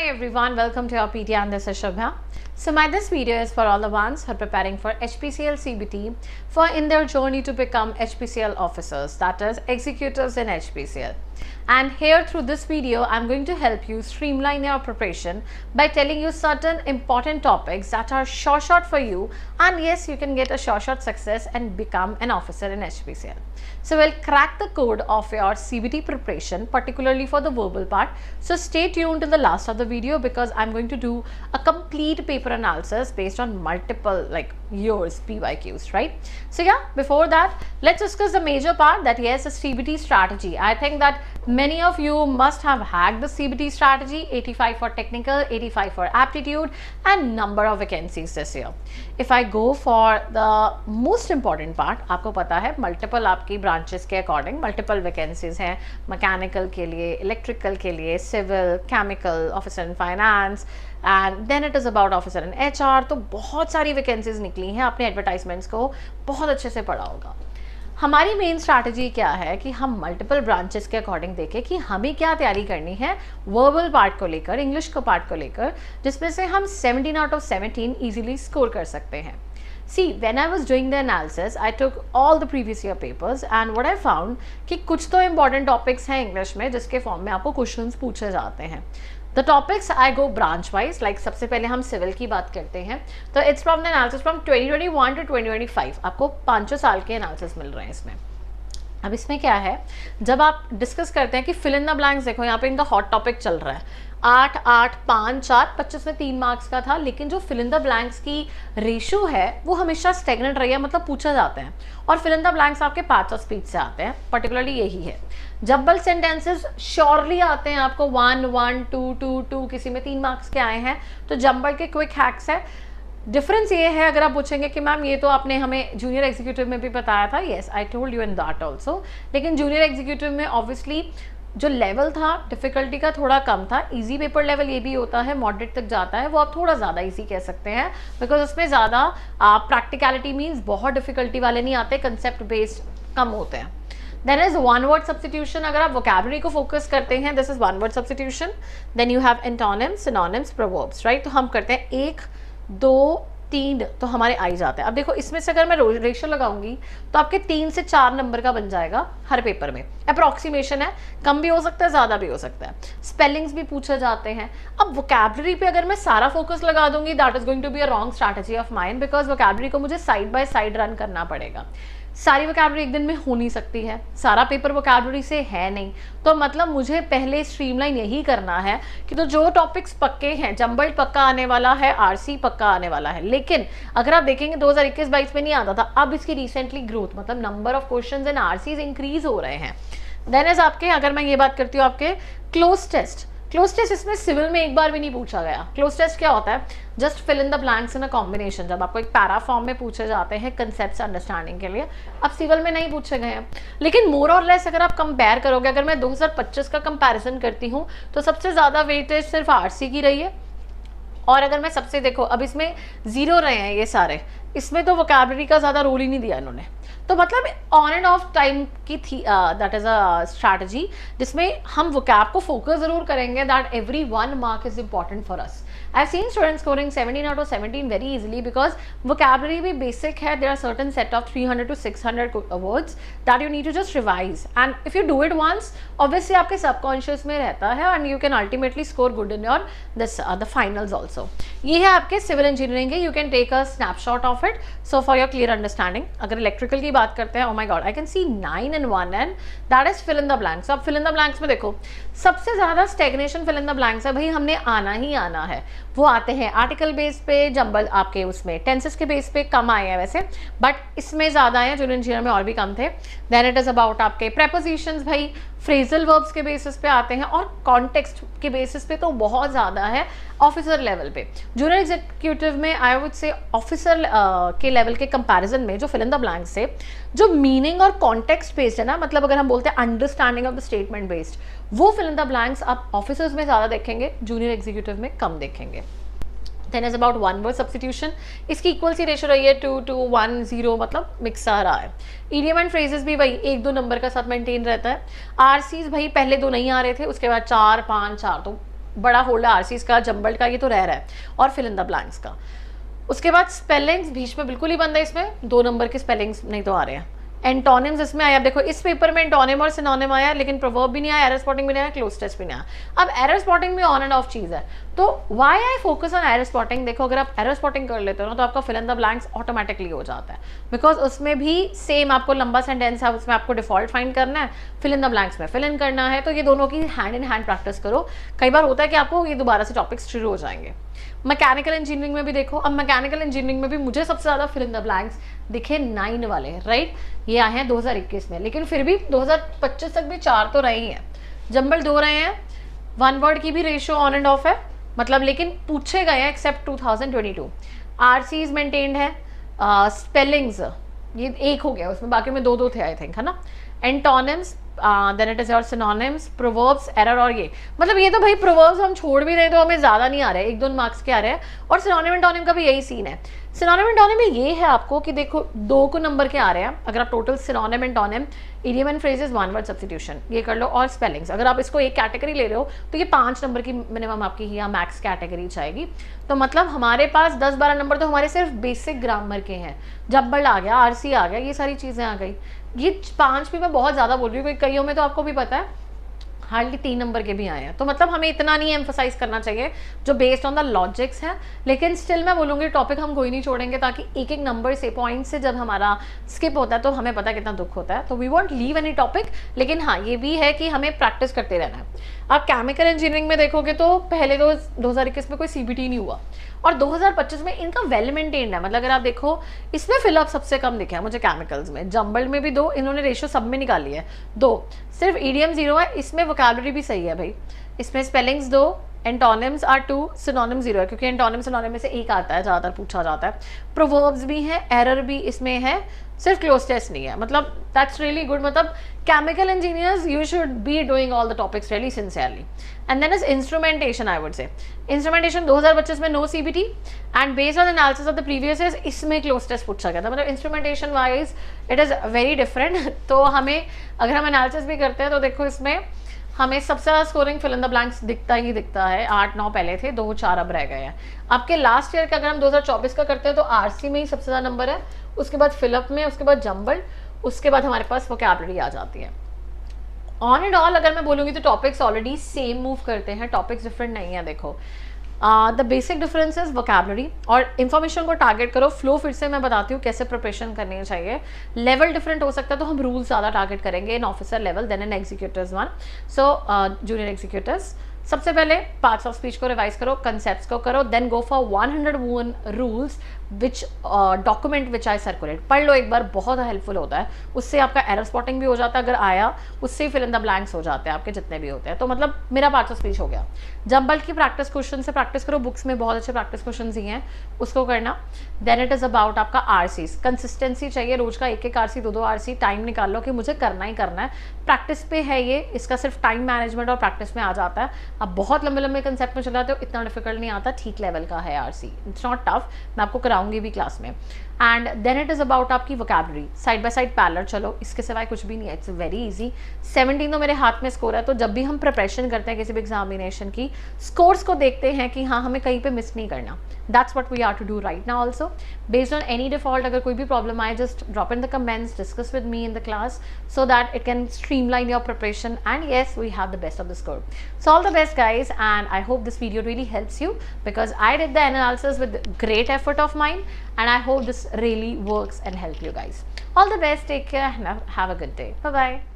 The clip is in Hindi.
everyone, welcome to our PTR and this is Shubha. So this video is for all the ones who are preparing for HPCL CBT for in their journey to become HPCL officers, that is executives in HPCL. And here through this video, I'm going to help you streamline your preparation by telling you certain important topics that are short for you, and yes, you can get a short success and become an officer in HPCL. So we'll crack the code of your CBT preparation, particularly for the verbal part. So stay tuned till the last of the video because I'm going to do a complete paper analysis based on multiple years PYQs, right? So yeah, before that, let's discuss the major part, that yes, the CBT strategy. I think that many of you must have hacked the CBT strategy, 85 for technical, 85 for aptitude, and number of vacancies this year. If I go for the most important part, आपको पता है multiple आपकी branches के according multiple vacancies हैं, mechanical के लिए, electrical के लिए, civil, chemical, officer in finance, and then it is about officer in HR. तो बहुत सारी vacancies निकली हैं, आपने advertisements को बहुत अच्छे से पढ़ा होगा. हमारी मेन स्ट्रैटेजी क्या है कि हम मल्टीपल ब्रांचेस के अकॉर्डिंग देखें कि हमें क्या तैयारी करनी है वर्बल पार्ट को लेकर, इंग्लिश को पार्ट को लेकर, जिसमें से हम 17 आउट ऑफ 17 इजीली स्कोर कर सकते हैं. See, when I was doing the analysis, I took all the previous year papers and what I found कि कुछ तो important topics हैं इंग्लिश में जिसके फॉर्म में आपको क्वेश्चंस पूछे जाते हैं. The topics I go branch wise, like सबसे पहले हम सिविल की बात करते हैं, तो it's from the analysis from 2021 to 2025. आपको 5 साल के एनालिसिस मिल रहे हैं इसमें. अब इसमें क्या है, जब आप डिस्कस करते हैं कि फिल इन द ब्लैंक्स, देखो यहाँ पे इनका हॉट टॉपिक चल रहा है 8, 8, 5, 4, 25 में 3 मार्क्स का था, लेकिन जो फिल इन द ब्लैंक्स की रेशियो है वो हमेशा स्टेगनेंट रही है, मतलब पूछा जाते हैं. और फिल इन द ब्लैंक्स आपके पार्ट्स ऑफ स्पीच से आते हैं, पर्टिकुलरली यही है. जब्बल सेंटेंसेस श्योरली आते हैं आपको 1, 1, 2, 2, 2, किसी में 3 मार्क्स के आए हैं, तो जंबल के क्विक हैक्स है. डिफरेंस ये है, अगर आप पूछेंगे कि मैम ये तो आपने हमें जूनियर एग्जीक्यूटिव में भी बताया था, yes I told you in that also, लेकिन जूनियर एग्जीक्यूटिव में ऑब्वियसली जो लेवल था डिफ़िकल्टी का थोड़ा कम था. इजी पेपर लेवल ये भी होता है, मॉडरेट तक जाता है, वो आप थोड़ा ज़्यादा इजी कह सकते हैं बिकॉज उसमें ज़्यादा प्रैक्टिकलिटी मीन्स बहुत डिफ़िकल्टी वाले नहीं आते, कंसेप्ट बेस्ड कम होते हैं. Then is one word substitution. अगर आप वोकैबुलरी को फोकस करते हैं, this is one word substitution. Then you have antonyms, synonyms, proverbs, right. तो हम करते हैं 1, 2, 3, तो हमारे आई जाते हैं. अब देखो इसमें से अगर मैं रेशियो लगाऊंगी तो आपके 3 से 4 नंबर का बन जाएगा हर पेपर में. अप्रॉक्सीमेशन है, कम भी हो सकता है, ज़्यादा भी हो सकता है. स्पेलिंग्स भी पूछे जाते हैं. अब वोकैबुलरी पे अगर मैं सारा फोकस लगा दूंगी, that is going to be a wrong strategy of mind because vocabulary को मुझे साइड बाय साइड रन करना पड़ेगा. सारी वोकैबुलरी एक दिन में हो नहीं सकती है, सारा पेपर वोकैबुलरी से है नहीं, तो मतलब मुझे पहले स्ट्रीमलाइन यही करना है कि तो जो टॉपिक्स पक्के हैं, जंबल्ड पक्का आने वाला है, आरसी पक्का आने वाला है. लेकिन अगर आप देखेंगे 2021-22 में नहीं आता था, अब इसकी रिसेंटली ग्रोथ, मतलब number of questions and RCs increase हो रहे हैं. देन इज आपके, अगर मैं ये बात करती हूँ आपके क्लोज टेस्ट, इसमें सिविल में एक बार भी नहीं पूछा गया. क्लोज टेस्ट क्या होता है, just fill in the blanks in a combination. जब आपको एक पैरा फॉर्म में पूछे जाते हैं कंसेप्ट अंडरस्टैंडिंग के लिए, अब सिविल में नहीं पूछे गए हैं. लेकिन मोर और लेस अगर आप कंपेयर करोगे, अगर मैं 2025 का कंपैरिजन करती हूँ तो सबसे ज़्यादा वेटेज सिर्फ आरसी की रही है. और अगर मैं सबसे देखो, अब इसमें 0 रहे हैं ये सारे, इसमें तो वोकैबुलरी का ज़्यादा रोल ही नहीं दिया इन्होंने. तो मतलब ऑन एंड ऑफ टाइम की थी, दैट इज़ अ स्ट्रैटेजी जिसमें हम वोकैब को फोकस ज़रूर करेंगे, that every 1 mark is important for us. I've seen students scoring 17 out of 17 very easily because vocabulary भी basic है. There are certain set of 300 to 600 words that you need to just revise, and if you do it once, obviously आपके subconscious में रहता है and you can ultimately score good in your this the finals also. ये है आपके civil engineering के, you can take a snapshot of it so for your clear understanding. अगर electrical की बात करते हैं, oh my god, I can see 9 in one end, that is fill in the blanks. अब fill in the blanks में देखो सबसे ज़्यादा stagnation fill in the blanks है, भाई हमने आना ही आना है. वो आते हैं आर्टिकल बेस पे, जंबल आपके उसमें टेंसेस के बेस पे कम आए हैं वैसे, बट इसमें ज़्यादा आए हैं, जूनियर इंजीनियर में और भी कम थे. देन इट इज़ अबाउट आपके प्रेपोजिशंस, भाई फ्रेजल वर्ब्स के बेसिस पे आते हैं, और कॉन्टेक्स्ट के बेसिस पे तो बहुत ज़्यादा है ऑफिसर लेवल पे. जूनियर एग्जीक्यूटिव में आई वुड से ऑफिसर के लेवल के कंपैरिजन में जो फिल इन द ब्लैंक्स से जो मीनिंग और कॉन्टेक्स्ट बेस्ड है ना, मतलब अगर हम बोलते हैं understanding of the statement based, वो फिल इन द ब्लैंक्स आप ऑफिसर्स में ज़्यादा देखेंगे, जूनियर एग्जीक्यूटिव में कम देखेंगे. Then is about one word substitution, इसकी इक्वल सी रेशियो रही है 2 to 1, 0, मतलब मिक्स आ रहा है. ईडियम एंड फ्रेजेस भी भाई 1-2 नंबर का साथ मेंटेन रहता है. आरसीज भाई पहले 2 नहीं आ रहे थे, उसके बाद 4, 5, 4, तो बड़ा होल्ड है आरसीज का, जम्बल्ड का, ये तो रह रहा है, और फिल इन द ब्लैंक्स का। उसके बाद स्पेलिंग्स बीच में बिल्कुल ही बंद है, इसमें 2 नंबर के स्पेलिंग्स नहीं तो आ रहे हैं। एंटोनिम्स इसमें आया, देखो इस पेपर में एंटोनिम और सिनोनिम आया, लेकिन प्रोवर्ब भी नहीं आया, एरर स्पॉटिंग भी नहीं आया, क्लोज टेस्ट भी नहीं आया। अब एरर स्पॉटिंग भी ऑन एंड ऑफ चीज है, तो why I focus on error spotting. देखो अगर आप एरर स्पॉटिंग कर लेते हो ना तो आपका fill in the blanks automatically हो जाता है, बिकॉज उसमें भी सेम आपको लंबा सेंटेंस है, उसमें आपको डिफॉल्ट फाइंड करना है, फिल इन द ब्लैंक्स में फिल इन करना है। तो ये दोनों की हैंड इन हैंड प्रैक्टिस करो। कई बार होता है कि आपको ये दोबारा से टॉपिक्स शुरू हो जाएंगे। मैकेनिकल इंजीनियरिंग में भी देखो, अब मैकेनिकल इंजीनियरिंग में भी मुझे सबसे ज़्यादा फिल इन द ब्लैंक्स दिखे 9 वाले, राइट, ये आए हैं 2021 में, लेकिन फिर भी 2025 तक भी 4 तो रहे ही हैं। जंबल 2 रहे हैं, 1 वर्ड की भी रेशियो ऑन एंड ऑफ है, मतलब लेकिन पूछे गए हैं एक्सेप्ट 2022। आरसीज मेंटेन्ड है, स्पेलिंग्स ये 1 हो गया उसमें, बाकी में 2 थे आई थिंक, है ना। Antonyms, then it is your synonyms, proverbs, error, और ये मतलब ये तो भाई प्रोवर्ब्स हम छोड़ भी रहे तो हमें ज़्यादा नहीं आ रहा है, 1-2 मार्क्स के आ रहे हैं। और सिनोनिम एंटोनिम का भी यही सीन है। सिनोनिम एंटोनिम में ये है आपको कि देखो 2 को नंबर के आ रहे हैं, अगर आप total synonym antonym, idiom and phrases, 1 word substitution ये कर लो, और स्पेलिंग्स अगर आप इसको एक कैटेगरी ले रहे हो तो ये 5 नंबर की मिनिमम आपकी या मैक्स कैटेगरी जाएगी। तो मतलब हमारे पास 10-12 नंबर तो हमारे सिर्फ बेसिक ग्रामर के हैं, जब्बल आ गया, आरसी आ गया, ये सारी चीज़ें आ गई। ये 5 भी मैं बहुत ज़्यादा बोल रही हूँ, कईयों में तो आपको भी पता है हार्डली 3 नंबर के भी आए हैं। तो मतलब हमें इतना नहीं एम्फोसाइज करना चाहिए जो बेस्ड ऑन द लॉजिक्स है, लेकिन स्टिल मैं बोलूँगी टॉपिक हम कोई नहीं छोड़ेंगे, ताकि एक एक नंबर से पॉइंट से जब हमारा स्किप होता है तो हमें पता कितना दुख होता है। तो we won't leave any topic, लेकिन हाँ ये भी है कि हमें प्रैक्टिस करते रहना है। आप केमिकल इंजीनियरिंग में देखोगे तो पहले तो 2021 में कोई सीबीटी नहीं हुआ, और 2025 में इनका वेल मेंटेन्ड है। मतलब अगर आप देखो इसमें फिलअप सबसे कम दिखे है मुझे केमिकल्स में, जंबल में भी 2, इन्होंने रेशियो सब में निकाली है 2, सिर्फ ईडीएम 0 है, इसमें वोकैबुलरी भी सही है भाई, इसमें स्पेलिंग्स 2, एंटोनिम्स आर 2, सिनोनिम 0 है, क्योंकि एंटोनिम सिनोनिम में से एक आता है, ज़्यादातर पूछा जाता है। प्रोवर्ब्स भी हैं, एरर भी इसमें है, सिर्फ क्लोज टेस्ट नहीं है। मतलब दैट्स रियली गुड। मतलब chemical engineers you should be doing all the topics really sincerely. And then is instrumentation, I would say instrumentation 2025 में no CBT, and based on analysis of the previous years इसमें क्लोज टेस्ट पूछा गया था। मतलब instrumentation wise it is very different. तो हमें अगर हम एनालिसिस भी करते हैं तो देखो इसमें हमें सबसे ज़्यादा scoring fill in the blanks दिखता ही दिखता है, 8-9 पहले थे, 2-4 अब रह गए हैं। आपके लास्ट ईयर का अगर हम 2024 का करते हैं तो आरसी में ही सबसे ज़्यादा नंबर है, उसके बाद फिलअप में, उसके बाद जंबल, उसके बाद हमारे पास वोकैबुलरी आ जाती है। ऑन एंड ऑल अगर मैं बोलूँगी तो टॉपिक्स ऑलरेडी सेम मूव करते हैं, टॉपिक्स डिफरेंट नहीं है। देखो the basic difference is vocabulary, और इन्फॉर्मेशन को टारगेट करो। फ्लो फिर से मैं बताती हूँ कैसे प्रिपरेशन करनी चाहिए। लेवल डिफरेंट हो सकता है तो हम रूल्स ज़्यादा टारगेट करेंगे in officer level then in executives 1, so junior executives. सबसे पहले पार्ट्स ऑफ स्पीच को रिवाइज करो, कंसेप्ट्स को करो, then go for 101 rules which document which I circulate. पढ़ लो एक बार, बहुत हेल्पफुल होता है, उससे आपका एरर स्पॉटिंग भी हो जाता है, अगर आया उससे फिल इन द ब्लैंक्स हो जाते हैं आपके जितने भी होते हैं। तो मतलब मेरा पार्ट्स ऑफ स्पीच हो गया। जंबल की प्रैक्टिस क्वेश्चन से प्रैक्टिस करो, बुक्स में बहुत अच्छे प्रैक्टिस क्वेश्चन ही हैं, उसको करना। देन इट इज़ अबाउट आपका आरसीज, कंसिस्टेंसी चाहिए, रोज का 1-1 आरसी, 2-2 आरसी, टाइम निकाल लो कि मुझे करना ही करना है। प्रैक्टिस पे है ये, इसका सिर्फ टाइम मैनेजमेंट और प्रैक्टिस में आ जाता है। अब बहुत लंबे लंबे कंसेप्ट में चलाते हो, इतना डिफिकल्ट नहीं आता, ठीक लेवल का है आरसी, इट्स नॉट टफ, मैं आपको कराऊंगी भी क्लास में। And then it is about आपकी vocabulary, side by side parallel चलो, इसके सिवाय कुछ भी नहीं है, इट्स वेरी इजी। 17 तो मेरे हाथ में स्कोर है, तो जब भी हम प्रिपरेशन करते हैं किसी भी एग्जामिनेशन की, स्कोर्स को देखते हैं कि हाँ हमें कहीं पे मिस नहीं करना। That's what we are to do right now also. Based on any default अगर कोई भी प्रॉब्लम आए, just drop in the comments, discuss with me in the class so that it can streamline your preparation, and yes, we have the best of the score. So all the best guys, and I hope this video really helps you, because I did the analysis with great effort of mine, and I hope this really works and help you guys. All the best, take care, and have a good day. Bye bye.